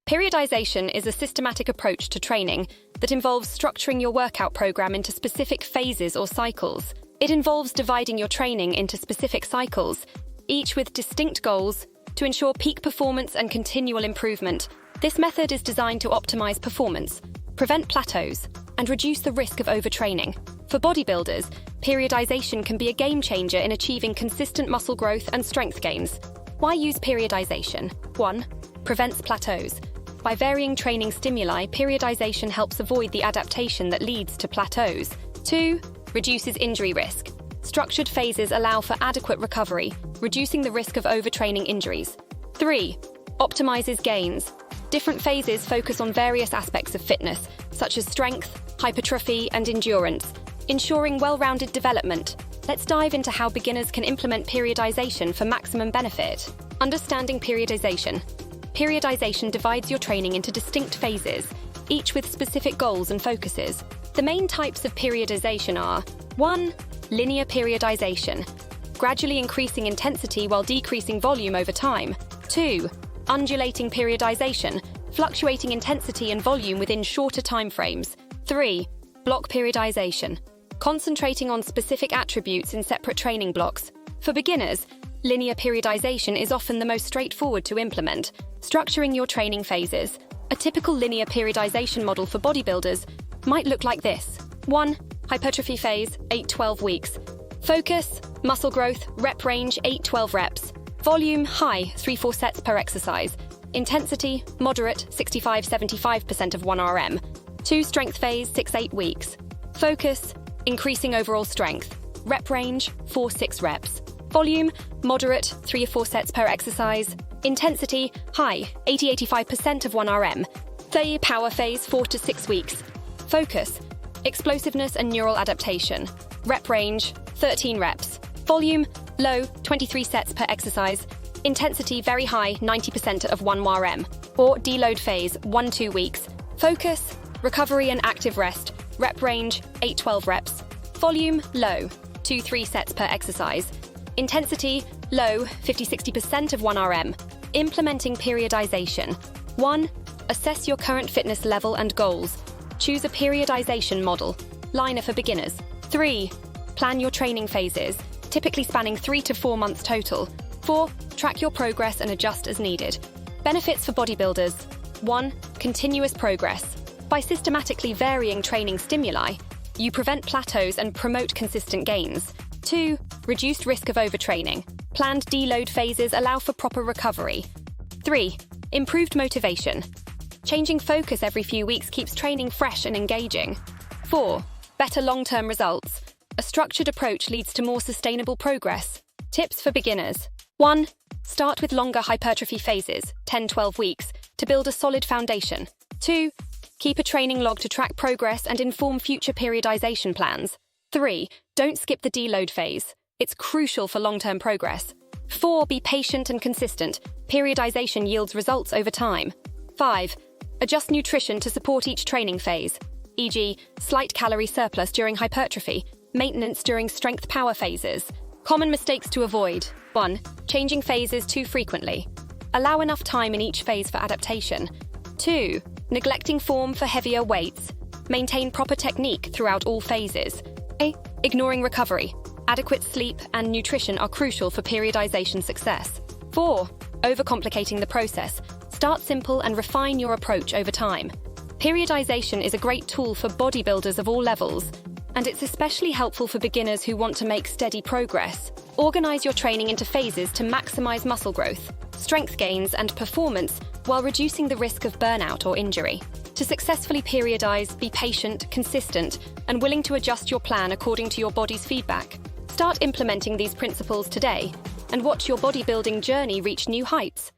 Periodization is a systematic approach to training that involves structuring your workout program into specific phases or cycles. It involves dividing your training into specific cycles, each with distinct goals, to ensure peak performance and continual improvement. This method is designed to optimize performance, prevent plateaus, and reduce the risk of overtraining. For bodybuilders, periodization can be a game changer in achieving consistent muscle growth and strength gains. Why use periodization? 1. Prevents plateaus. By varying training stimuli, periodization helps avoid the adaptation that leads to plateaus. 2. Reduces injury risk. Structured phases allow for adequate recovery, reducing the risk of overtraining injuries. 3. Optimizes gains. Different phases focus on various aspects of fitness, such as strength, hypertrophy, and endurance, ensuring well-rounded development. Let's dive into how beginners can implement periodization for maximum benefit. Understanding periodization. Periodization divides your training into distinct phases, each with specific goals and focuses. The main types of periodization are 1. Linear periodization, gradually increasing intensity while decreasing volume over time. 2. Undulating periodization, fluctuating intensity and volume within shorter time frames. 3. Block periodization, concentrating on specific attributes in separate training blocks. For beginners, linear periodization is often the most straightforward to implement, structuring your training phases. A typical linear periodization model for bodybuilders might look like this. 1. Hypertrophy phase, 8-12 weeks. Focus, muscle growth, rep range, 8-12 reps. Volume, high, 3-4 sets per exercise. Intensity, moderate, 65-75% of 1 RM. 2. Strength phase, 6-8 weeks. Focus, increasing overall strength. Rep range, 4-6 reps. Volume, moderate, 3-4 sets per exercise. Intensity, high, 80-85% of 1 RM. 3. Power phase, 4 to 6 weeks. Focus, explosiveness and neural adaptation. Rep range, 13 reps. Volume, low, 23 sets per exercise. Intensity, very high, 90% of 1 RM. Or deload phase, 1-2 weeks. Focus, recovery and active rest. Rep range, 8-12 reps. Volume, low, 2-3 sets per exercise. Intensity, low, 50-60% of 1 RM. Implementing periodization. 1. Assess your current fitness level and goals. Choose a periodization model. Liner for beginners. 3. Plan your training phases, typically spanning 3 to 4 months total. 4. Track your progress and adjust as needed. Benefits for bodybuilders. 1. Continuous progress. By systematically varying training stimuli, you prevent plateaus and promote consistent gains. 2. Reduced risk of overtraining. Planned deload phases allow for proper recovery. 3. Improved motivation. Changing focus every few weeks keeps training fresh and engaging. 4. Better long-term results. A structured approach leads to more sustainable progress. Tips for beginners. 1. Start with longer hypertrophy phases, 10-12 weeks, to build a solid foundation. 2. Keep a training log to track progress and inform future periodization plans. 3. Don't skip the deload phase. It's crucial for long-term progress. 4. Be patient and consistent. Periodization yields results over time. 5. Adjust nutrition to support each training phase, e.g., slight calorie surplus during hypertrophy, maintenance during strength power phases. Common mistakes to avoid. 1. Changing phases too frequently. Allow enough time in each phase for adaptation. 2. Neglecting form for heavier weights. Maintain proper technique throughout all phases. Ignoring recovery. Adequate sleep and nutrition are crucial for periodization success. 4. Overcomplicating the process. Start simple and refine your approach over time. Periodization is a great tool for bodybuilders of all levels, and it's especially helpful for beginners who want to make steady progress. Organize your training into phases to maximize muscle growth, strength gains, and performance while reducing the risk of burnout or injury. To successfully periodize, be patient, consistent, and willing to adjust your plan according to your body's feedback. Start implementing these principles today and watch your bodybuilding journey reach new heights.